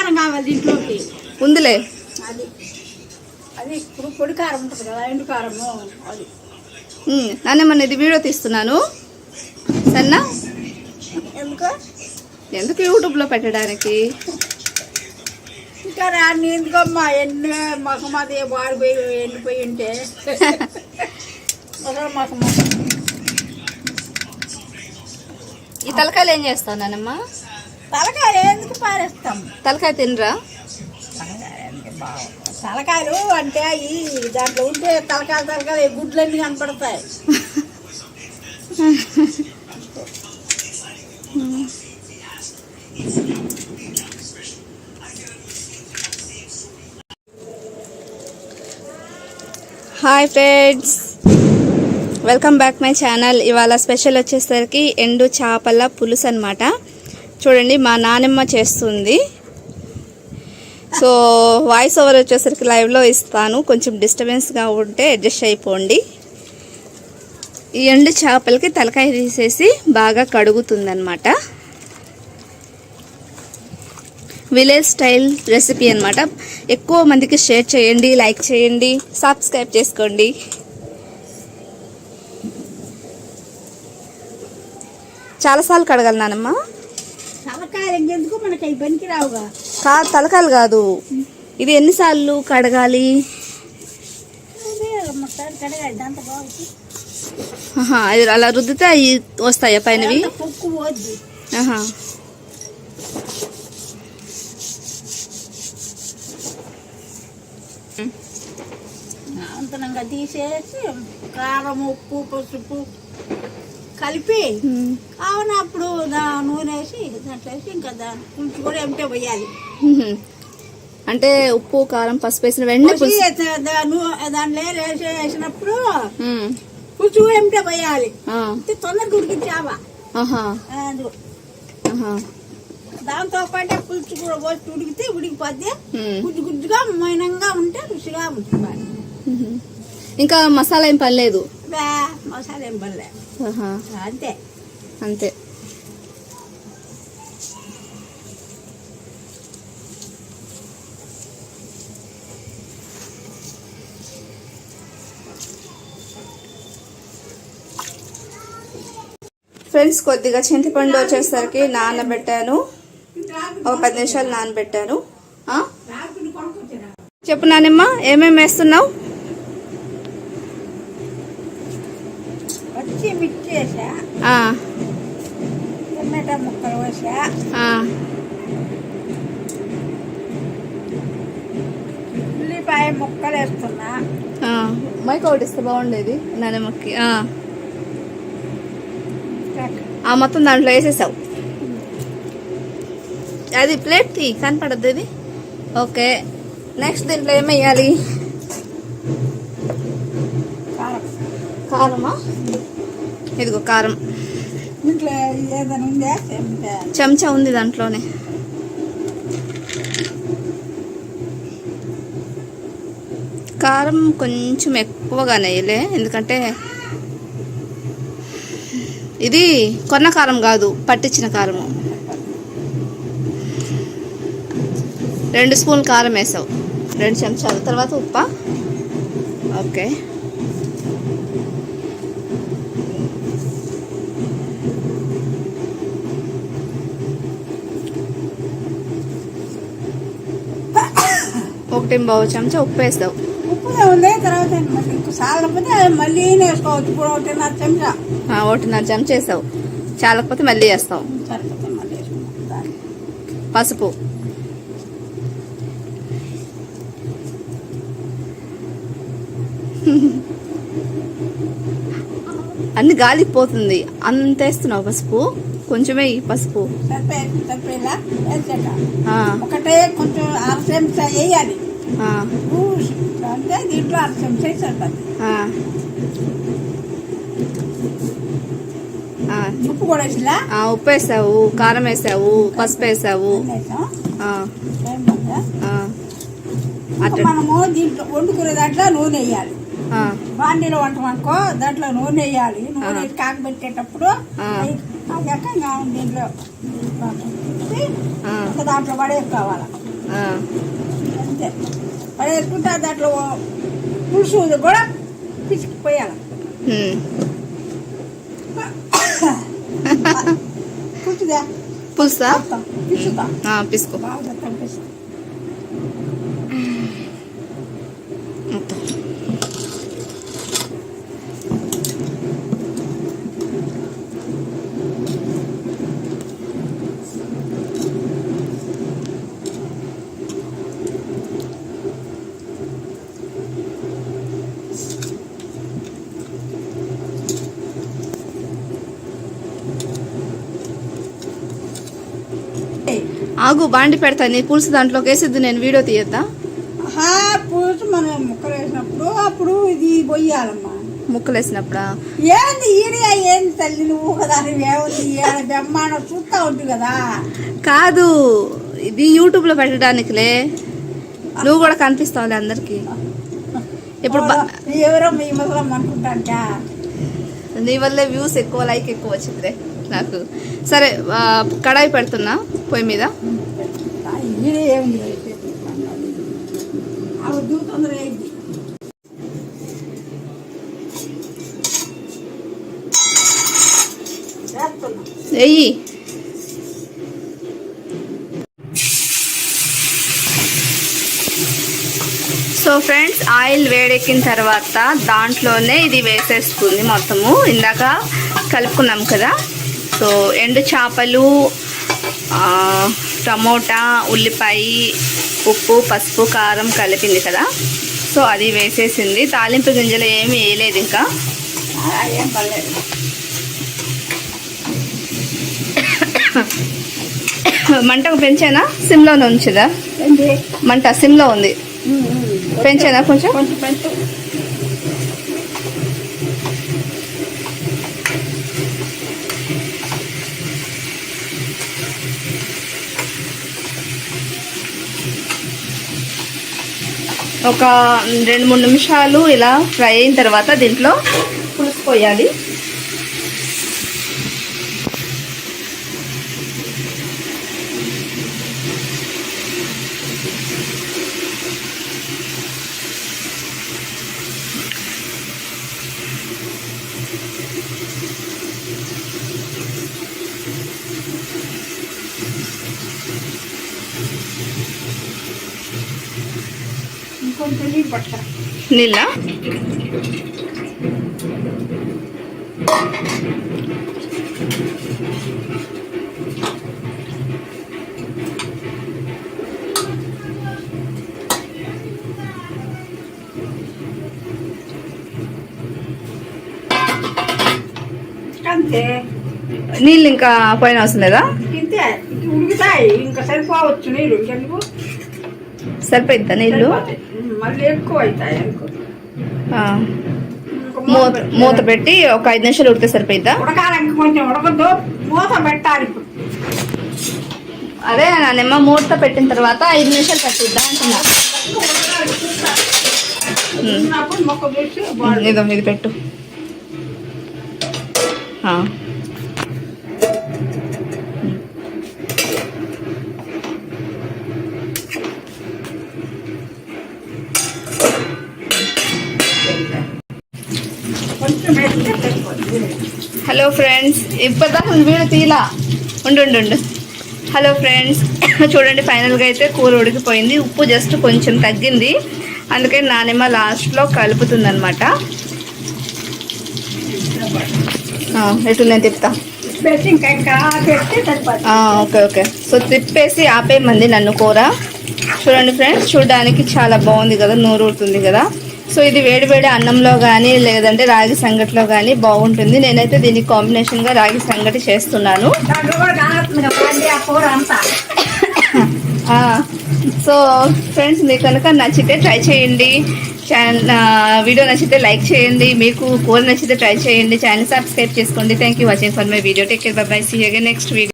కారం కావాలి దీంట్లోకి. ఉందిలే. అది అది ఇప్పుడు పొడి కారం ఉంటుంది కదా, ఎండు కారము అది. నానేమన్నా ఇది వీడియో తీస్తున్నాను సన్నా. ఎందుకు యూట్యూబ్లో పెట్టడానికి. ఇంకా రాని ఎందుకమ్మా, ఎన్ని మగం అది వాడిపోయి ఎండిపోయి ఉంటే మగం. ఈ తలకాయలు ఏం చేస్తావు నానమ్మా? తలకాయలు ఎందుకు పారేస్తాం. తలకాయ తినరా? తలకాయలు అంటే అవి దాంట్లో ఉంటే తలకాయలు గుడ్లన్నీ కనపడతాయి. Hi friends, welcome back my channel. ఇవాళ స్పెషల్ వచ్చేసరికి ఎండు చేపల పులుసు అనమాట. చూడండి మా నానమ్మ చేస్తుంది. సో వాయిస్ ఓవర్ వచ్చేసరికి లైవ్లో ఇస్తాను, కొంచెం డిస్టర్బెన్స్గా ఉంటే అడ్జస్ట్ అయిపోండి. ఈ ఎండు చేపలకి తలకాయ తీసేసి బాగా కడుగుతుందన్నమాట. విలేజ్ స్టైల్ రెసిపీ అనమాట. ఎక్కువ మందికి షేర్ చేయండి, లైక్ చేయండి, సబ్స్క్రైబ్ చేసుకోండి. చాలాసార్లు కడగాలి నానమ్మ. తలకాయలు ఇంకెందుకు మనకి ఇబ్బందికి రావుగా. కాదు, తలకాయలు కాదు, ఇది ఎన్నిసార్లు కడగాలి? అది అలా రుద్దితే అవి వస్తాయా పైనవి? అంతనంగా తీసేసి కారం, ఉప్పు, పసుపు కలిపి కావనప్పుడు నూనె వేసి దాంట్లో వేసి ఇంకా దాని పులుసు కూడా ఏమిటే పోయాలి. అంటే ఉప్పు, కారం, పసుపు వేసిన వెంటనే దాంట్లో వేసినప్పుడు పులుసు కూడా ఏమిటే పోయాలి. తొందరగా ఉడికించావా దాంతో పాటే పులుసు కూడా పోసి ఉడికిపోతే గుజ్జు గుజ్జుగా మైనంగా ఉంటే రుచిగా ఉంటుంది. ఇంకా మసాలా ఏం పర్లేదు? మసాలా ఏం పర్లేదు, అంతే అంతే. ఫ్రెండ్స్, కొద్దిగా చింతపండు వచ్చేసరికి నానబెట్టాను, ఒక 10 నిమిషాలు నానబెట్టాను. చెప్పు నానమ్మ, ఏమేమి వేస్తున్నావు? మిర్చి వేసా, టమాటా ముక్కలు వేసా, ఉల్లిపాయ ముక్కలు వేస్తున్నా. మైక్ ఒకటి ఇస్తే బాగుండేది నానమ్మకి. మొత్తం దాంట్లో వేసేసావు. అది ప్లేట్ తీ, కనపడద్దు ఇది. ఓకే, నెక్స్ట్ దీంట్లో ఏమేయాలి? కారమా? ఇదిగో కారం. చెంచా ఉంది దాంట్లోనే. కారం కొంచెం ఎక్కువగానే వేయలే, ఎందుకంటే ఇది కొన్న కారం కాదు, పట్టించిన కారము. 2 స్పూన్లు కారం వేసావు, 2 చెంచాలు. తర్వాత ఉప్ప. ఓకే, ఒకటి బావు చెంచా ఉప్పు వేస్తావు. ఉప్పు ఉంది, తర్వాత మళ్ళీ వేసుకోవచ్చు. ఇప్పుడు 1.5 చెంచా, 1.5 చెంచా వేసావు. చాలకపోతే మళ్ళీ వేస్తావు. పసుపు. అన్ని గాలిపోతుంది, అంత వేస్తున్నావు పసుపు. కొంచెమే పసుపు ఒకటే, కొంచెం 1/2 చెంచా వేయాలి. అంటే దీంట్లో 1/2 చెంచా సరిపోతుంది. ఉప్పు కూడా వేసిలా? ఉప్పు వేసావు, కారం వేసావు, పసుపు వేసావు. మనము దీంట్లో వండుకునే దాంట్లో నూనె వేయాలి. బాండీలో వంటమనుకో దాంట్లో నూనె వేయాలి. నూనె కాకబెట్టేటప్పుడు దీంట్లో దాంట్లో పడేసుకోవాలి. అంతే పడేసుకుంటే దాంట్లో పులుసు కూడా పిసికిపోయాలి. పులుసుదా పులుసా పిసుతా పిసుకో బాగా కనిపిస్తా. ఆగు బాండి పెడతా నీ పులుసు దాంట్లోకి వేసిద్దు నేను వీడియో తీయద్దా. పులుసు మనం ముక్కలు వేసినప్పుడు అప్పుడు ఇది పొయ్యాలమ్మా. ముక్కలు వేసినప్పుడా ఏంది ఈడియా ఏంది తల్లి నువ్వు కదా ఏముంది బ్రహ్మాండం చూస్తా ఉంటుంది కదా. కాదు ఇది యూట్యూబ్ లో పెట్టడానికిలే, నువ్వు కూడా కనిపిస్తావులే అందరికి. ఇప్పుడు ఎవరో మీ మొదలం అనుకుంటా నీ వల్లే వ్యూస్ ఎక్కువ, లైక్ ఎక్కువ వచ్చిందిరే నాకు. సరే కడాయి పెడుతున్నా పొయ్యి మీద. వెయ్యి. సో ఫ్రెండ్స్ ఆయిల్ వేడెక్కిన తర్వాత దాంట్లోనే ఇది వేసేసుకుంది మొత్తము, ఇందాక కలుపుకున్నాం కదా. సో ఎండు చేపలు, టమోటా, ఉల్లిపాయ, ఉప్పు, పసుపు, కారం కలిపింది కదా. సో అది వేసేసింది. తాలింపు గింజలు ఏమి వేయలేదు ఇంకా. మంటకు పెంచానా సిమ్లోనే ఉంచుదా? మంట సిమ్లో ఉంది, పెంచానా కొంచెం? పెంచు. ఒక 2-3 నిమిషాలు ఇలా ఫ్రై అయిన తర్వాత దీంట్లో పులుసు పోయాలి. నీళ్ళ అంతే. నీళ్ళు ఇంకా పోయిన అవసరం లేదా? ఇంతే ఉడుకుతాయి, ఇంకా సరిపోవచ్చు నీళ్ళు. ఇంకెందుకు సరిపోయిద్దా నీళ్ళు? మళ్ళీ ఎక్కువ అవుతాయి అనుకో. మూత పెట్టి ఒక 5 నిమిషాలు ఉడితే సరిపోయిద్దా? ఉడకాలి, ఇంకా కొంచెం ఉడకద్దు, మూత పెట్టాలి. ఇప్పుడు అదే నాన్నమ్మ మూత పెట్టిన తర్వాత 5 నిమిషాలు పట్టిద్దా అంటున్నా. మొక్క చూసి ఇదో ఇది పెట్టు. హలో ఫ్రెండ్స్, ఇప్పటిదాకా వీడియో తీలా ఉండు. హలో ఫ్రెండ్స్, చూడండి ఫైనల్గా అయితే కూర ఉడికిపోయింది. ఉప్పు జస్ట్ కొంచెం తగ్గింది, అందుకే నానేమో లాస్ట్లో కలుపుతుంది అనమాట. ఎటు నేను తిప్పుతా. ఓకే. సో తిప్పేసి ఆపేయమంది నన్ను కూర. చూడండి ఫ్రెండ్స్, చూడడానికి చాలా బాగుంది కదా, నూరుతుంది కదా. సో ఇది వేడి అన్నంలో కానీ లేదంటే రాగి సంగటిలో కానీ బాగుంటుంది. నేనైతే దీనికి కాంబినేషన్గా రాగి సంగటి చేస్తున్నాను. సో ఫ్రెండ్స్, మీకు కనుక నచ్చితే ట్రై చేయండి. వీడియో నచ్చితే లైక్ చేయండి, మీకు కూర నచ్చితే ట్రై చేయండి, ఛానల్ సబ్స్క్రైబ్ చేసుకోండి. Thank you watching for my video. Take care, bye bye, see you again next video.